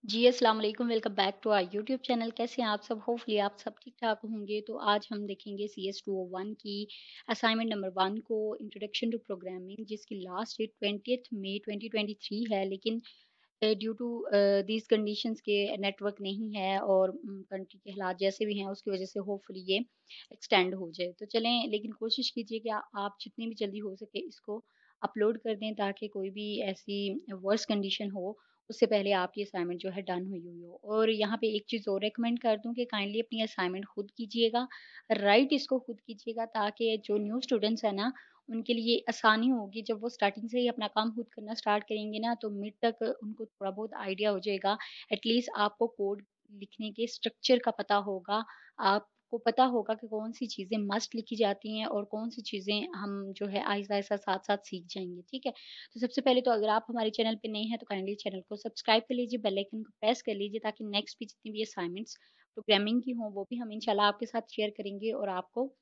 जी, अस्सलाम वालेकुम, welcome back to our YouTube channel. कैसे हैं आप सब? होपफुली आप सब ठीक-ठाक होंगे। तो आज हम देखेंगे सीएस 201 की असाइनमेंट नंबर 1 को इंट्रोडक्शन टू प्रोग्रामिंग, जिसकी लास्ट डेट 20th मई 2023 है। लेकिन ड्यू टू दीज़ कंडीशंस के नेटवर्क नहीं है और कंट्री के हालात जैसे भी हैं उसकी वज़ह से होपफुली ये एक्सटेंड हो जाए। तो चलें, लेकिन कोशिश कीजिए कि आप जितनी भी जल्दी हो सके इसको अपलोड कर दें, ताकि कोई भी ऐसी वर्स्ट कंडीशन हो उससे पहले आपकी असाइनमेंट जो है डन हुई हुई हो। और यहाँ पे एक चीज़ और रिकमेंड कर दूँ कि काइंडली अपनी असाइनमेंट खुद कीजिएगा, राइट इसको खुद कीजिएगा, ताकि जो न्यू स्टूडेंट्स हैं ना, उनके लिए आसानी होगी। जब वो स्टार्टिंग से ही अपना काम खुद करना स्टार्ट करेंगे ना, तो मिड तक उनको थोड़ा बहुत आइडिया हो जाएगा। एटलीस्ट आपको कोड लिखने के स्ट्रक्चर का पता होगा। आपको पता होगा कि कौन-सी चीज़ें मस्ट लिखी जाती हैं और कौन-सी चीज़ें हम जो है आहिस्ता-आहिस्ता साथ-साथ सीख जाएँगे, ठीक है? तो सबसे पहले तो अगर आप हमारे चैनल पे नए हैं तो काइंडली चैनल को सब्सक्राइब कर लीजिए, बेल आइकन को प्रेस कर लीजिए, ताकि नेक्स्ट भी जितनी भी असाइनमेंट्स प्रोग्रामिंग की हों वो भी हम इंशाल्लाह आपके साथ शेयर करेंगे और आपको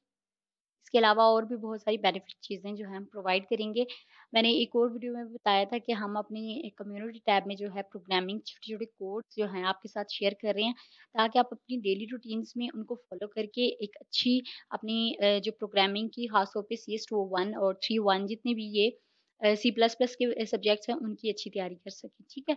इसके अलावा और भी बहुत सारी बेनिफिट चीज़ें जो हैं हम प्रोवाइड करेंगे। मैंने एक और वीडियो में बताया था कि हम अपनी कम्युनिटी टैब में जो है प्रोग्रामिंग छोटे-छोटे कोड्स जो हैं आपके साथ शेयर कर रहे हैं, ताकि आप अपनी डेली रूटीन्स में उनको फ़ॉलो करके एक अच्छी अपनी जो प्रोग्रामिंग की ख़ास तौर पे सीएस 201 और 3.1 जितने भी ये सी प्लस प्लस के सब्जेक्ट्स हैं उनकी अच्छी तैयारी कर सकें, ठीक है?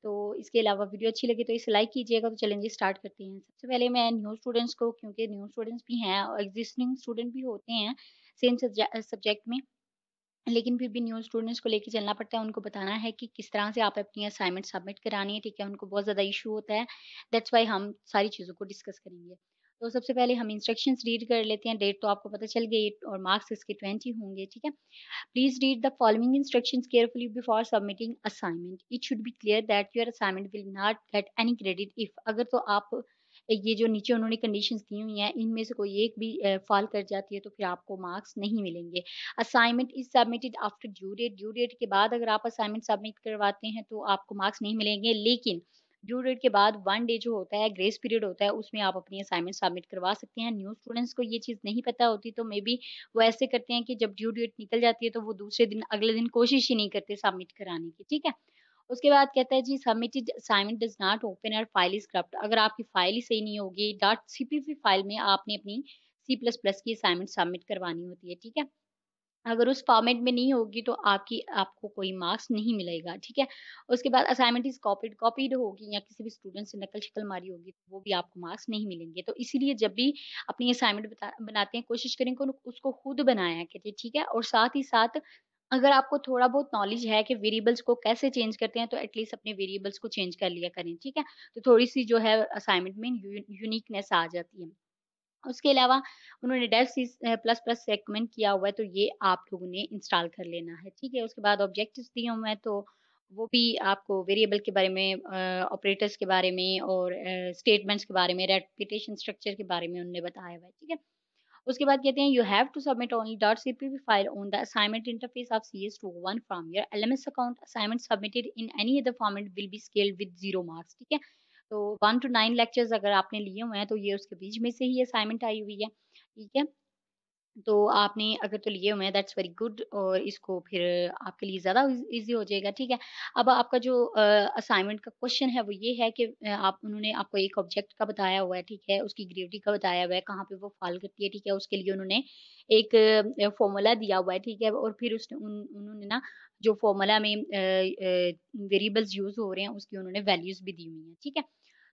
तो इसके अलावा वीडियो अच्छी लगी तो इसे लाइक कीजिएगा। तो चलें जी स्टार्ट करते हैं। सबसे पहले मैं न्यू स्टूडेंट्स को, क्योंकि न्यू स्टूडेंट्स भी हैं और एक्जिस्टिंग स्टूडेंट भी होते हैं सेम सब्जेक्ट में, लेकिन फिर भी न्यू स्टूडेंट्स को लेके चलना पड़ता है। उनको बताना है कि किस तरह से आप अपनी असाइनमेंट सबमिट करानी है, ठीक है? उनको बहुत ज़्यादा इश्यू होता है। दैट्स व्हाई हम सारी चीज़ों को डिस्कस करेंगे। तो सबसे पहले हम इंस्ट्रक्शंस रीड कर लेते हैं। डेट तो आपको पता चल गई और मार्क्स इसके 20 होंगे, ठीक है? Please read the following instructions carefully before submitting assignment. It should be clear that your assignment will not get any credit if अगर तो आप ये जो नीचे उन्होंने कंडीशंस दी हुई हैं, इनमें से कोई एक भी फ़ॉल कर जाती है तो फिर आपको मार्क्स नहीं मिलेंगे। Assignment is submitted after due date के बाद अगर आप असाइनमेंट सबमिट करवाते हैं तो आपको मार्क्स नहीं मिलेंगे, लेकिन ड्यू डेट के बाद 1 डे जो होता है, ग्रेस पीरियड होता है, उसमें आप अपनी असाइनमेंट सबमिट करवा सकते हैं। न्यू स्टूडेंट्स को ये चीज़ नहीं पता होती, तो मे बी वो ऐसे करते हैं कि जब ड्यू डेट निकल जाती है तो वो दूसरे दिन अगले दिन कोशिश ही नहीं करते सबमिट कराने की, ठीक है? उसके बाद कहता है जी submitted assignment does not open or file is corrupt. अगर आपकी फाइल ही सही नहीं होगी, डॉट सीपीपी फाइल में आपने अपनी सी प्लस प्लस की असाइनमेंट सबमिट करवानी होती है, ठीक है? अगर उस फॉर्मेट में नहीं होगी तो आपको कोई मार्क्स नहीं मिलेगा, ठीक है? उसके बाद असाइनमेंट इज़ कॉपीड होगी या किसी भी स्टूडेंट से नकल-शकल मारी होगी, तो वो भी आपको मार्क्स नहीं मिलेंगे। तो इसीलिए जब भी अपनी असाइनमेंट बनाते हैं, कोशिश करें कि उसको खुद बनाया करें, ठीक है? और साथ ही साथ अगर आपको थोड़ा बहुत नॉलेज है कि वेरिएबल्स को कैसे चेंज करते हैं, तो एटलीस्ट अपने वेरिएबल्स को चेंज कर लिया करें, ठीक है? तो थोड़ी-सी जो है असाइनमेंट में यूनिकनेस आ जाती है। उसके अलावा उन्होंने Dev C plus plus recommend किया हुआ है, तो ये आप लोगों ने इंस्टॉल कर लेना है, ठीक है? उसके बाद ऑब्जेक्टिव्स दिए हुए हैं, तो वो भी आपको वेरिएबल के बारे में, ऑपरेटर्स के बारे में और स्टेटमेंट्स के बारे में, रेपिटेशन स्ट्रक्चर के बारे में उन्होंने बताया हुआ है, ठीक है? उसके बाद कहते हैं you have to submit only dot CPP file on the assignment interface of CS21 from your LMS account. Assignment submitted in any other format will be scaled with 0 marks, ठीक है? तो 1 टू 9 लेक्चर्स अगर आपने लिए हुए हैं तो ये उसके बीच में से ही असाइनमेंट आई हुई है, ठीक है? तो आपने अगर तो लिए हुए हैं दैट्स वेरी गुड और इसको फिर आपके लिए ज़्यादा ईज़ी हो जाएगा, ठीक है? अब आपका जो असाइनमेंट का क्वेश्चन है वो ये है कि आप उन्होंने आपको एक ऑब्जेक्ट का बताया हुआ है, ठीक है? उसकी ग्रेविटी का बताया हुआ है, कहाँ पे वो फ़ॉल करती है, ठीक है? उसके लिए उन्होंने एक फ़ॉर्मूला दिया हुआ है, ठीक है? और फिर उसने उन्होंने ना जो फ़ॉर्मूला में वेरिएबल्स यूज़ हो रहे हैं उसकी उन्होंने वैल्यूज़ भी दी हुई हैं, ठीक है?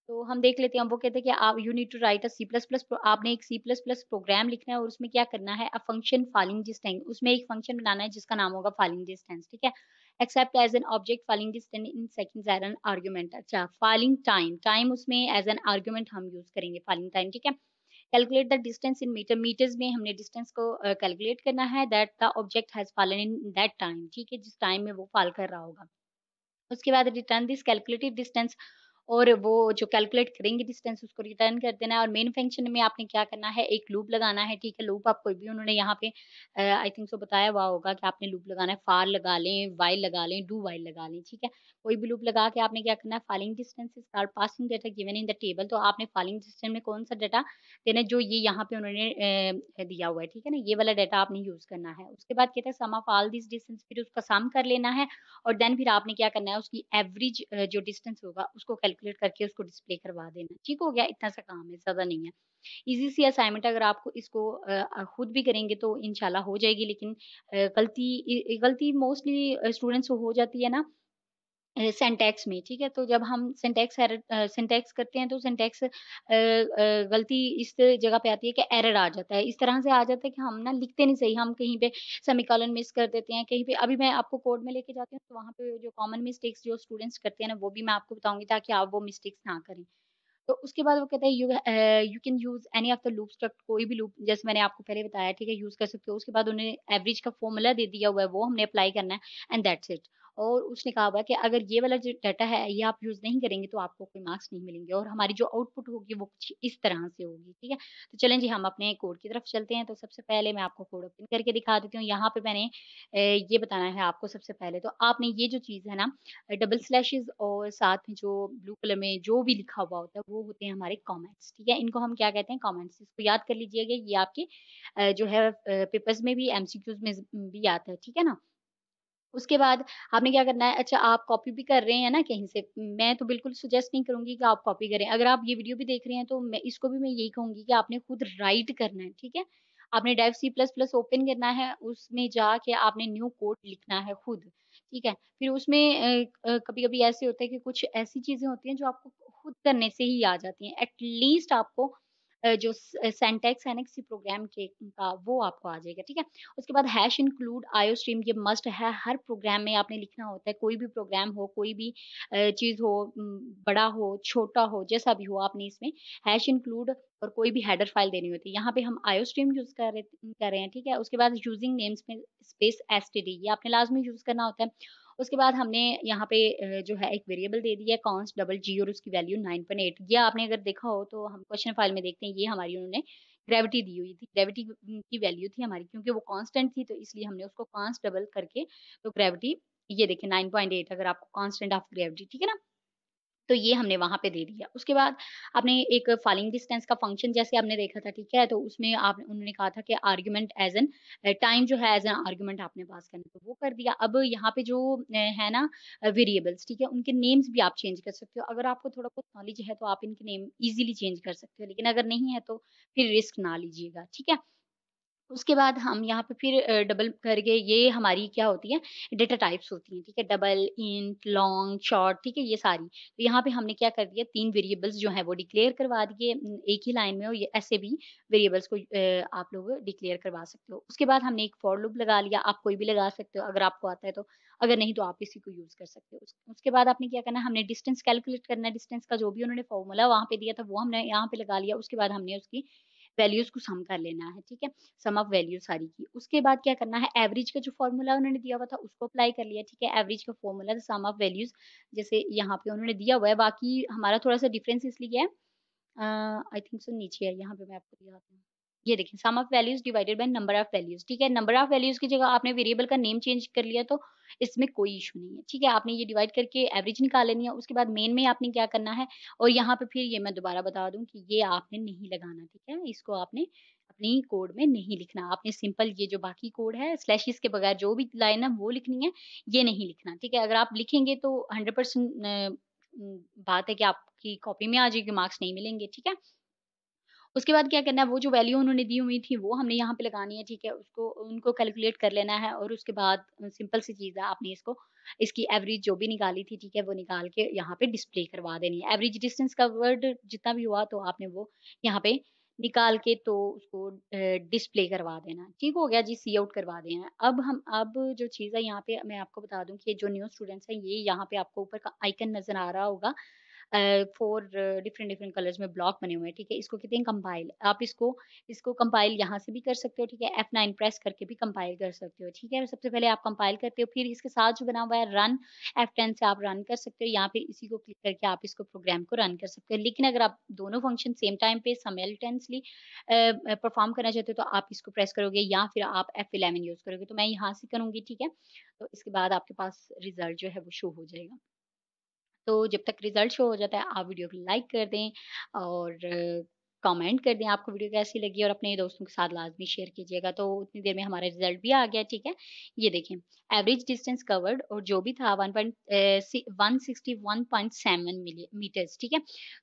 तो हम देख लेते हैं, वो कहते हैं कि आप you need to write a C plus plus आपने एक सी प्लस प्लस प्रोग्राम लिखना है और उसमें क्या करना है अ फंक्शन फाइलिंग डिस्टेंस, उसमें एक फंक्शन बनाना है जिसका नाम होगा फाइलिंग डिस्टेंस, ठीक है? Accept as an object falling distance in seconds as an argument. अच्छा, फाइलिंग टाइम, टाइम उसमें एज एन आर्गुमेंट हम यूज करेंगे फाइलिंग टाइम, ठीक है? Calculate the distance in metre, metres में हमने डिस्टेंस को कैलकुलेट करना है that the object has fallen in that time, ठीक है? जिस टाइम में वो फॉल कर रहा होगा। उसके बाद रिटर्न दिस कैलकुलेटेड डिस्टेंस, और वो जो कैलकुलेट करेंगे डिस्टेंस उसको रिटर्न कर देना है। और मेन फंक्शन में आपने क्या करना है, एक लूप लगाना है, ठीक है? लूप आप कोई भी उन्होंने यहाँ पे आई थिंक सो बताया हुआ होगा कि आपने लूप लगाना है, फॉर लगा लें, व्हाइल लगा लें, डू व्हाइल लगा लें, ठीक है? कोई भी लूप लगा के आपने क्या करना है, falling distances or passing data given in the table, तो आपने फाइलिंग डिस्टेंस में कौन सा डाटा देना है, जो ये यहाँ पे उन्होंने दिया हुआ है, ठीक है ना? ये वाला डाटा आपने यूज़ करना है। उसके बाद कहते हैं सम ऑफ ऑल दिस डिस्टेंस, फिर उसका सम कर लेना है और देन फिर आपने क्या करना है, उसकी एवरेज जो डिस्टेंस होगा उसको कैलकुलेट कैलकुलेट करके उसको डिस्प्ले करवा देना। ठीक हो गया? इतना सा काम है, ज़्यादा नहीं है। ईज़ी सी असाइनमेंट अगर आपको इसको खुद भी करेंगे तो इंशाल्लाह हो जाएगी, लेकिन गलती मोस्टली स्टूडेंट्स से हो जाती है ना सिंटैक्स में, ठीक है? तो जब हम सिंटैक्स करते हैं तो सिंटैक्स गलती इस जगह पे आती है कि एरर आ जाता है। इस तरह से आ जाता है कि हम ना लिखते नहीं सही, हम कहीं पे सेमीकोलन मिस कर देते हैं, कहीं पे अभी मैं आपको कोड में लेके जाती हूँ, तो वहाँ पे जो कॉमन मिस्टेक्स जो स्टूडेंट्स करते हैं ना, वो भी मैं आपको बताऊँगी ताकि आप वो मिस्टेक्स ना करें। तो उसके बाद वो कहता है you can use any of the loop struct, कोई भी लूप जैसे मैंने आपको पहले बताया, ठीक है, यूज़ कर सकते हो। उसके बाद उन्होंने एवरेज का फ़ॉर्मूला दे दिया हुआ है, वो हमने अप्लाई करना है एंड दैट्स इट। और उसने कहा हुआ है कि अगर ये वाला जो डाटा है ये आप यूज़ नहीं करेंगे तो आपको कोई मार्क्स नहीं मिलेंगे और हमारी जो आउटपुट होगी वो कुछ इस तरह से होगी, ठीक है? तो चलें जी हम अपने कोड की तरफ चलते हैं। तो सबसे पहले मैं आपको कोड ओपन करके दिखा देती हूँ। यहाँ पे मैंने ये बताना है आपको सबसे पहले, तो आपने ये जो चीज़ है ना डबल स्लैशेज़ और साथ में जो ब्लू कलर में जो भी लिखा हुआ होता है, वो होते हैं हमारे कमेंट्स, ठीक है? इनको हम क्या कहते हैं? कमेंट्स। इसको याद कर लीजिएगा, ये आपके जो है पेपर्स में भी एमसीक्यूज़ में भी आता है, ठीक है ना? उसके बाद आपने क्या करना है, अच्छा आप कॉपी भी कर रहे हैं ना कहीं से, मैं तो बिल्कुल सजेस्ट नहीं करूँगी कि आप कॉपी करें। अगर आप ये वीडियो भी देख रहे हैं तो मैं इसको भी मैं यही कहूँगी कि आपने खुद राइट करना है, ठीक है? आपने Dev C plus plus open करना है, उसमें जाके आपने न्यू कोड लिखना है खुद, ठीक है? फिर उसमें कभी-कभी ऐसे होता है कि कुछ ऐसी चीज़ें होती हैं जो आपको खुद करने से ही आ जाती हैं। एट लीस्ट आपको जो सिंटैक्स है ना किसी प्रोग्राम के का वो आपको आ जाएगा, ठीक है? उसके बाद हैश इंक्लूड आयोस्ट्रीम ये मस्ट है, हर प्रोग्राम में आपने लिखना होता है, कोई भी प्रोग्राम हो, कोई भी चीज़ हो, बड़ा हो, छोटा हो, जैसा भी हो, आपने इसमें हैश इंक्लूड और कोई भी हेडर फाइल देनी होती है। यहाँ पे हम आयोस्ट्रीम यूज़ कर रहे हैं, ठीक है? उसके बाद यूजिंग नेम्स में स्पेस एसटीडी ये आपने लाज़मी यूज़ करना होता है। उसके बाद हमने यहाँ पे जो है एक वेरिएबल दे दी है कॉन्स्ट डबल जी और उसकी वैल्यू 9.8, ये आपने अगर देखा हो तो हम क्वेश्चन फाइल में देखते हैं, ये हमारी उन्होंने ग्रेविटी दी हुई थी। ग्रेविटी की वैल्यू थी हमारी, क्योंकि वो कांस्टेंट थी तो इसलिए हमने उसको कांस्ट डबल करके तो ग्रेविटी ये देखिए 9.8 अगर आपको कांस्टेंट ऑफ ग्रेविटी, ठीक है ना? तो ये हमने वहाँ पे दे दिया। उसके बाद आपने एक फाइलिंग डिस्टेंस का फंक्शन जैसे आपने देखा था, ठीक है? तो उसमें आप उन्होंने कहा था कि आर्गुमेंट एज़ एन टाइम जो है एज़ एन आर्गुमेंट आपने पास करना है, तो वो कर दिया। अब यहाँ पे जो है ना वेरिएबल्स, ठीक है? उनके नेम्स भी आप चेंज कर सकते हो। अगर आपको थोड़ा बहुत नॉलेज है तो आप इनके नेम ईज़िली चेंज कर सकते हो, लेकिन अगर नहीं है तो फिर रिस्क ना लीजिएगा, ठीक है? उसके बाद हम यहाँ पे फिर डबल करके ये हमारी क्या होती है डेटा टाइप्स होती हैं, ठीक है? डबल, इंट, लॉन्ग, शॉर्ट, ठीक है? ये सारी। तो यहाँ पे हमने क्या कर दिया 3 वेरिएबल्स जो हैं वो डिक्लेयर करवा दिए एक ही लाइन में और ये ऐसे भी वेरिएबल्स को आप लोग डिक्लेयर करवा सकते हो। उसके बाद हमने एक फॉर लूप लगा लिया, आप कोई भी लगा सकते हो अगर आपको आता है तो, अगर नहीं तो आप इसी को यूज़ कर सकते हो। उसके बाद आपने क्या करना है हमने डिस्टेंस कैलकुलेट करना है, डिस्टेंस का जो भी उन्होंने फॉर्मूला वहाँ पे दिया था वो हमने यहाँ पे लगा लिया। उसके बाद हमने उसकी वैल्यूज़ को सम कर लेना है, ठीक है? सम ऑफ वैल्यू सारी की। उसके बाद क्या करना है एवरेज का जो फ़ॉर्मूला उन्होंने दिया हुआ था उसको अप्लाई कर लिया, ठीक है? एवरेज का formula the sum of values जैसे यहाँ पे उन्होंने दिया हुआ है, बाकी हमारा थोड़ा-सा डिफरेंस इसलिए है आई थिंक सो नीचे है, यहाँ पे मैं आपको दिखाती हूँ। ये देखिए sum of values divided by number of values, ठीक है? नंबर ऑफ वैल्यूज़ की जगह आपने वेरिएबल का नेम चेंज कर लिया तो इसमें कोई इश्यू नहीं है, ठीक है? आपने ये डिवाइड करके एवरेज निकाल लेनी है, उसके बाद मेन में आपने क्या करना है और यहाँ पे फिर ये मैं दोबारा बता दूँ कि ये आपने नहीं लगाना, ठीक है? इसको आपने अपनी कोड में नहीं लिखना, आपने सिंपल ये जो बाकी कोड है स्लैशेस के बगैर जो भी लाइन है वो लिखनी है, ये नहीं लिखना, ठीक है? अगर आप लिखेंगे तो 100% बात है कि आपकी कॉपी में आ जाएगी, मार्क्स नहीं मिलेंगे, ठीक है? उसके बाद क्या करना है, वो जो वैल्यू उन्होंने दी हुई थी, वो हमने यहाँ पे लगानी है, ठीक है? उसको उनको कैलकुलेट कर लेना है और उसके बाद सिंपल सी चीज़ है, आपने इसकी एवरेज जो भी निकाली थी, ठीक है? वो निकाल के यहाँ पे डिस्प्ले करवा देनी है। एवरेज डिस्टेंस का वर्ड जितना भी हुआ, तो आपने वो यहाँ पे निकाल के तो उसको डिस्प्ले करवा देना। ठीक हो गया जी, सी आउट करवा देना। अब जो चीज़ है यहाँ पे मैं आपको बता दूँ कि जो न्यू स्टूडेंट्स हैं, ये यहाँ पे आपको ऊपर का आइकन नज़र आ रहा होगा 4 डिफरेंट डिफरेंट कलर्स में ब्लॉक बने हुए हैं, ठीक है? इसको कहते हैं कंपाइल। आप इसको कंपाइल यहाँ से भी कर सकते हो, ठीक है? F9 प्रेस करके भी कंपाइल कर सकते हो, ठीक है? सबसे पहले आप कंपाइल करते हो, फिर इसके साथ जो बना हुआ है रन, F10 से आप रन कर सकते हो या फिर इसी को क्लिक करके आप इसको प्रोग्राम को रन कर सकते हो। लेकिन अगर आप दोनों फंक्शन सेम टाइम पे साइमल्टेनियसली परफॉर्म करना चाहते हो, तो आप इसको प्रेस करोगे या फिर आप F11 यूज़ करोगे। तो मैं यहाँ से करूँगी, ठीक है? तो इसके बाद आपके पास रिज़ल्ट जो है वो शो हो जाएगा। तो जब तक रिज़ल्ट शो हो जाता है, आप वीडियो को लाइक कर दें और कमेंट कर दें आपको वीडियो कैसी लगी और अपने दोस्तों के साथ लाज़मी शेयर कीजिएगा। तो उतनी देर में हमारा रिज़ल्ट भी आ गया, ठीक है? ये देखें, एवरेज डिस्टेंस कवर्ड और जो भी था 161.7 मीटर्स, ठीक है?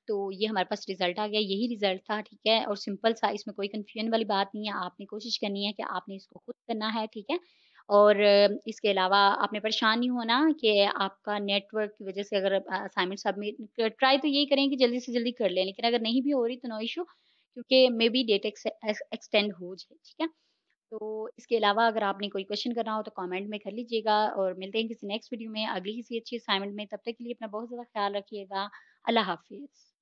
तो ये हमारे पास रिज़ल्ट आ गया, यही रिज़ल्ट था, ठीक है? और सिंपल सा, इसमें कोई कन्फ्यूजन वाली बात नहीं है, आपने कोशिश करनी है कि आपने इसको खुद करना है, ठीक है? और इसके अलावा आपने परेशान नहीं होना कि आपका नेटवर्क की वज़ह से अगर असाइनमेंट सबमिट ट्राई तो यही करें कि जल्दी से जल्दी कर लें, लेकिन अगर नहीं भी हो रही तो नो इश्यू, क्योंकि मेबी डेट एक्सटेंड हो जाए, ठीक है? तो इसके अलावा अगर आपने कोई क्वेश्चन करना हो तो कमेंट में कर लीजिएगा और मिलते हैं किसी नेक्स्ट वीडियो में, अगली किसी अच्छी असाइनमेंट में। तब तक के लिए अपना बहुत ज़्यादा ख़्याल रखिएगा। अल्लाह हाफ़िज़।